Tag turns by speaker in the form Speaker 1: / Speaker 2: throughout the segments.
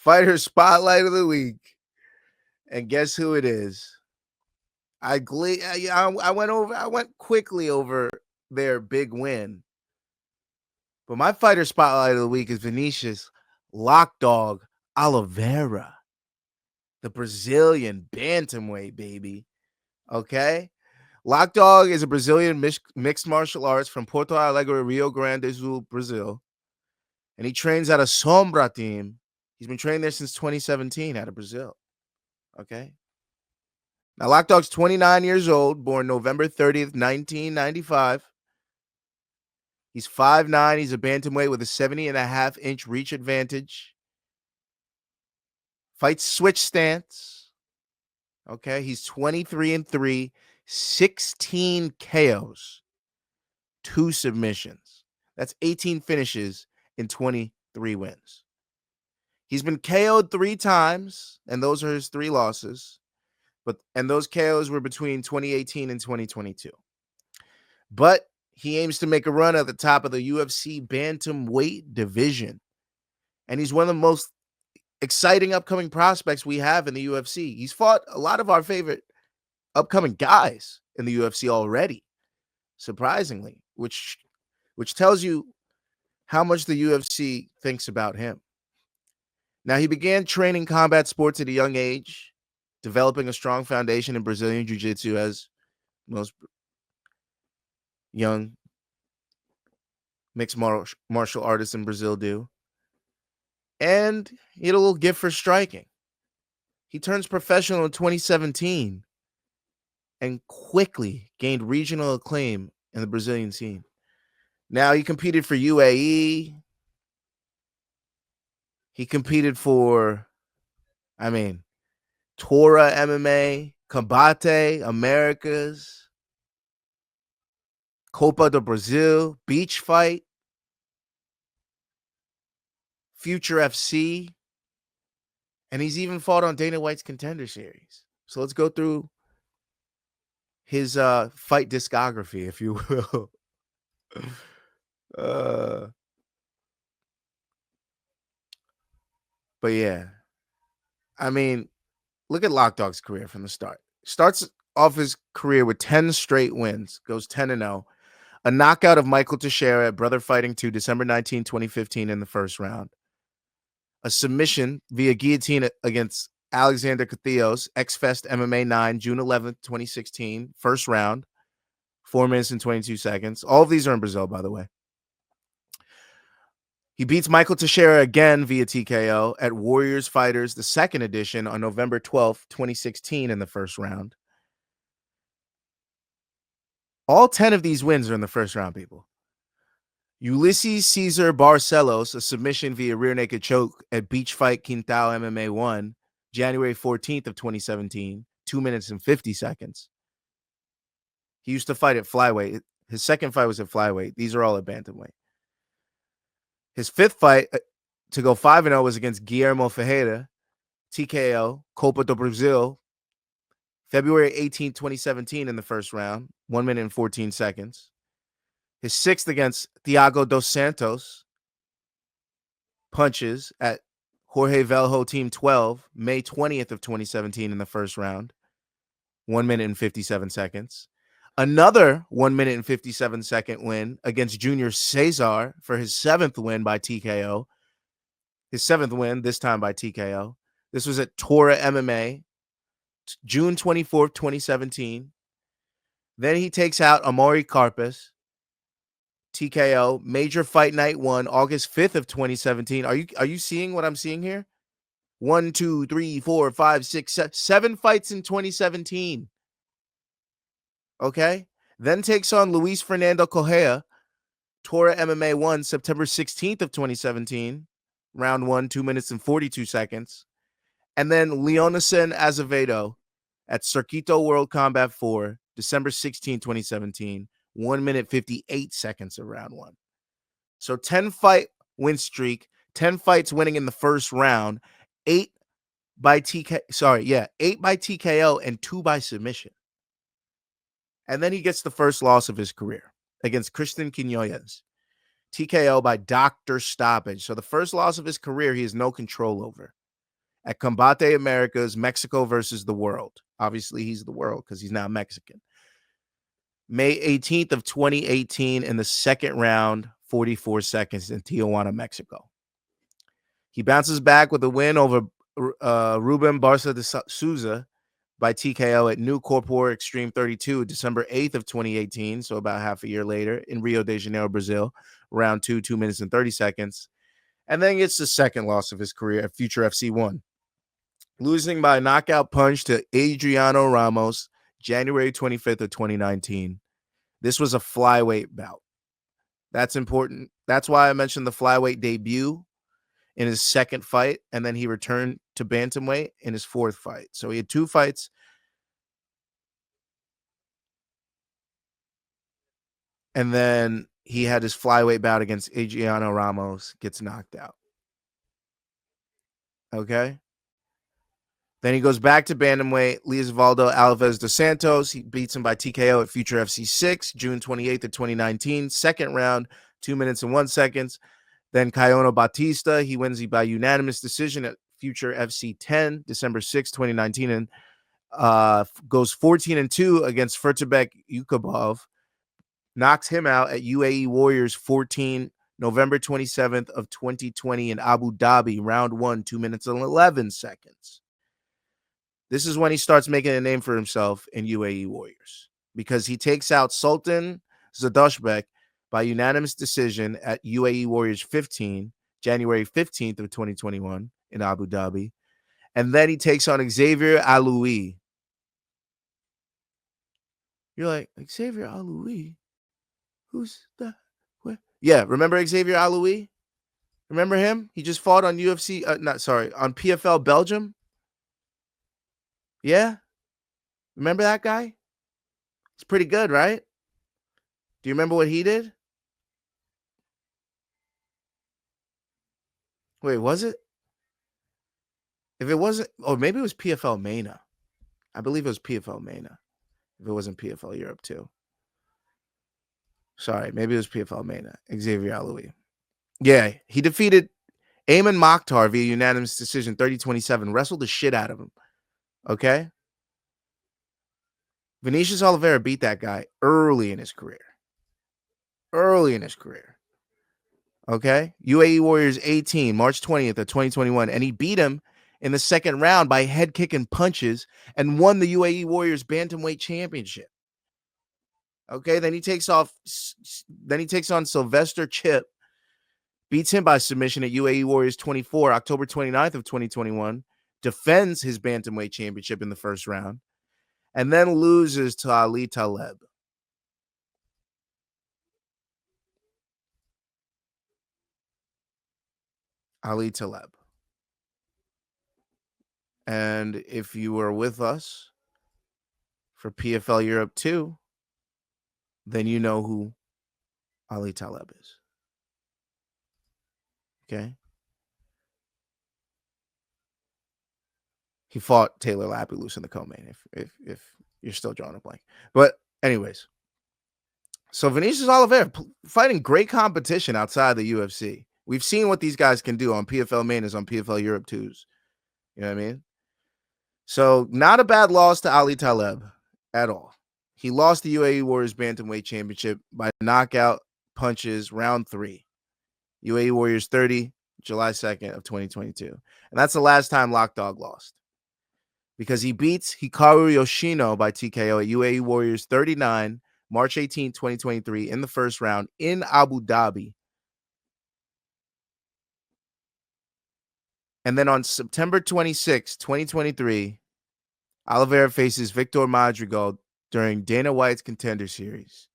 Speaker 1: Fighter spotlight of the week. And guess who it is? I went quickly over their big win. But my fighter spotlight of the week is Vinicius Lok Dog Oliveira, the Brazilian bantamweight, baby. Okay? Lok Dog is a Brazilian mixed martial arts from Porto Alegre, Rio Grande do Sul, Brazil. And he trains at a Sombra Team. He's been training there since 2017 out of Brazil. Okay? Now, Lok Dog's 29 years old, born November 30th, 1995. He's 5'9". He's a bantamweight with a 70.5-inch reach advantage. Fights switch stance. Okay, he's 23-3, 16 KOs, 2 submissions. That's 18 finishes in 23 wins. He's been KO'd 3 times, and those are his 3 losses. And those KOs were between 2018 and 2022. But he aims to make a run at the top of the UFC Bantamweight division. And he's one of the most exciting upcoming prospects we have in the UFC. He's fought a lot of our favorite upcoming guys in the UFC already, surprisingly, which tells you how much the UFC thinks about him. Now, he began training combat sports at a young age, developing a strong foundation in Brazilian Jiu-Jitsu, as most young mixed martial artists in Brazil do. And he had a little gift for striking. He turns professional in 2017 and quickly gained regional acclaim in the Brazilian scene. Now, he competed for UAE. He competed for, Tora MMA, Combate, Americas, Copa do Brasil, Beach Fight, Future FC, and he's even fought on Dana White's Contender Series. So let's go through his fight discography, if you will. But yeah, look at Lok Dog's career from the start. Starts off his career with 10 straight wins, goes 10-0. A knockout of Michael Teixeira at Brother Fighting 2, December 19, 2015 in the first round. A submission via guillotine against Alexander Cathillos, X-Fest MMA 9, June 11th, 2016, first round, 4 minutes and 22 seconds. All of these are in Brazil, by the way. He beats Michael Teixeira again via TKO at Warriors Fighters, the second edition, on November 12th, 2016 in the first round. All 10 of these wins are in the first round, people. Ulysses Cesar Barcelos, a submission via rear naked choke at Beach Fight Quintal MMA 1, January 14th of 2017, 2 minutes and 50 seconds. He used to fight at flyweight. His second fight was at flyweight. These are all at bantamweight. His fifth fight to go 5-0 was against Guillermo Ferreira, TKO, Copa do Brasil, February 18, 2017 in the first round, 1 minute and 14 seconds. His sixth against Thiago dos Santos, punches at Jorge Velho Team 12, May 20th of 2017 in the first round, 1 minute and 57 seconds. Another 1 minute and 57 second win against Junior Cesar for his 7th win by TKO. His 7th win, this time by TKO. This was at Tora MMA, June 24th, 2017. Then he takes out Amaury Carpus, TKO, Major Fight Night 1, August 5th of 2017. Are you seeing what I'm seeing here? 1, 2, 3, 4, 5, 6, 7 fights in 2017. Okay? Then takes on Luis Fernando Correa, Tora MMA 1, September 16th of 2017. Round 1, 2 minutes and 42 seconds. And then Leonison Azevedo at Circuito World Combat 4, December 16, 2017. 1 minute 58 seconds of round 1. So 10 fight win streak, 10 fights winning in the first round, 8 by TKO and 2 by submission. And then he gets the first loss of his career against Christian Quinones, TKO by Dr. Stoppage. So the first loss of his career he has no control over. at Combate Americas, Mexico versus the world. Obviously, he's the world because he's now Mexican. May 18th of 2018 in the second round, 44 seconds in Tijuana, Mexico. He bounces back with a win over Ruben Barca de Souza by TKO at New Corpor Extreme 32, December 8th of 2018, so about half a year later, in Rio de Janeiro, Brazil, round 2, 2 minutes and 30 seconds. And then gets the second loss of his career at Future FC 1, losing by knockout punch to Adriano Ramos, January 25th of 2019. This was a flyweight bout. That's important. That's why I mentioned the flyweight debut in his second fight, and then he returned to bantamweight in his fourth fight. So he had 2 fights. And then he had his flyweight bout against Adriano Ramos, gets knocked out. Okay? Then he goes back to bantamweight, Leosvaldo Alves dos Santos. He beats him by TKO at Future FC 6, June 28th of 2019. Second round, 2 minutes and 1 second. Then Caiono Batista, he wins by unanimous decision at Future FC 10, December 6, 2019, and goes 14-2 against Furtabek Yukubov. Knocks him out at UAE Warriors 14, November 27th of 2020 in Abu Dhabi, round 1, 2 minutes and 11 seconds. This is when he starts making a name for himself in UAE Warriors because he takes out Sultan Zadoshbek by unanimous decision at UAE Warriors 15, January 15th of 2021 in Abu Dhabi. And then he takes on Xavier Aloui. You're like, Xavier Aloui? Who's that? What? Yeah, remember Xavier Aloui? Remember him? He just fought on on PFL Belgium. Yeah? Remember that guy? He's pretty good, right? Do you remember what he did? Wait, was it? If it wasn't, or maybe it was PFL Mena. I believe it was PFL Mena. If it wasn't PFL Europe too. Sorry, maybe it was PFL Mena. Xavier Aloui. Yeah, he defeated Ayman Mokhtar via unanimous decision, 30-27. Wrestled the shit out of him. Okay? Vinicius Oliveira beat that guy early in his career. Okay? UAE Warriors 18, March 20th of 2021. And he beat him in the second round by head kicking punches and won the UAE Warriors Bantamweight Championship. Okay, then he takes on Sylvester Chip, beats him by submission at UAE Warriors 24, October 29th of 2021, defends his Bantamweight Championship in the first round, and then loses to Ali Taleb. Ali Taleb. And if you were with us for PFL Europe 2, then you know who Ali Taleb is. Okay? He fought Taylor Lapilus in the co-main, if you're still drawing a blank. But anyways, so Vinicius Oliveira fighting great competition outside the UFC. We've seen what these guys can do on PFL Main on PFL Europe 2s. You know what I mean? So not a bad loss to Ali Taleb at all. He lost the UAE Warriors Bantamweight Championship by knockout punches round 3. UAE Warriors 30, July 2nd of 2022. And that's the last time Lok Dog lost. Because he beats Hikaru Yoshino by TKO at UAE Warriors 39, March 18, 2023, in the first round in Abu Dhabi. And then on September 26, 2023, Oliveira faces Victor Madrigal during Dana White's Contender Series.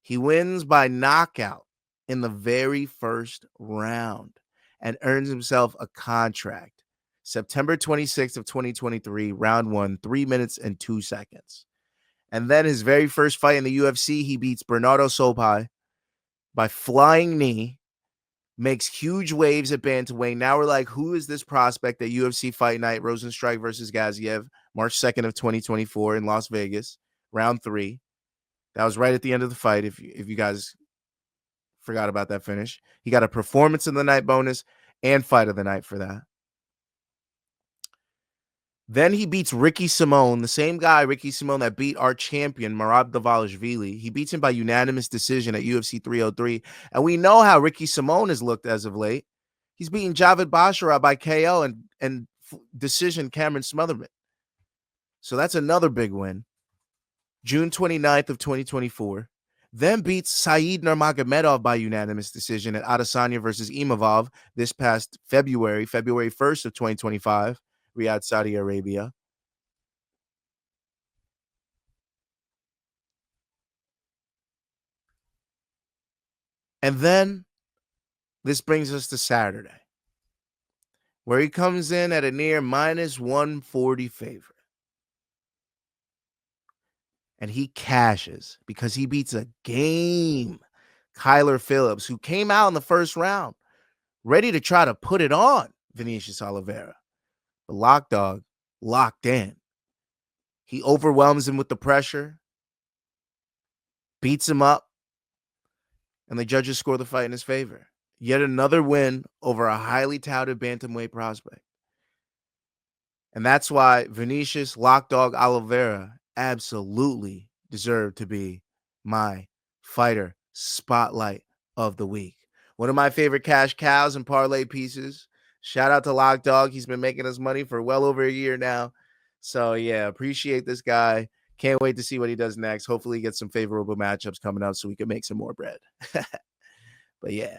Speaker 1: He wins by knockout in the very first round and earns himself a contract. September 26th of 2023, round 1, 3 minutes and 2 seconds. And then his very first fight in the UFC, he beats Bernardo Sopai by flying knee, makes huge waves at bantamweight. Now we're like, who is this prospect at UFC Fight Night, Rosenstrike versus Gaziev, March 2nd of 2024 in Las Vegas, round 3. That was right at the end of the fight, if you guys forgot about that finish. He got a performance of the night bonus and fight of the night for that. Then he beats Ricky Simone, the same guy, Ricky Simone, that beat our champion, Marab Davalishvili. He beats him by unanimous decision at UFC 303. And we know how Ricky Simone has looked as of late. He's beating Javid Basharat by KO and decision Cameron Smotherman. So that's another big win. June 29th of 2024. Then beats Saeed Nurmagomedov by unanimous decision at Adesanya versus Imavov this past February 1st of 2025, Riyadh, Saudi Arabia. And then this brings us to Saturday, where he comes in at a near minus 140 favorite. And he cashes because he beats a game Kyler Phillips, who came out in the first round ready to try to put it on Vinicius Oliveira. The Lok Dog locked in. He overwhelms him with the pressure, beats him up, and the judges score the fight in his favor. Yet another win over a highly touted bantamweight prospect. And that's why Vinicius Lok Dog Oliveira absolutely deserved to be my fighter spotlight of the week. One of my favorite cash cows and parlay pieces. Shout out to Lok Dog. He's been making us money for well over a year now. So, yeah, appreciate this guy. Can't wait to see what he does next. Hopefully, he gets some favorable matchups coming up so we can make some more bread. But, yeah.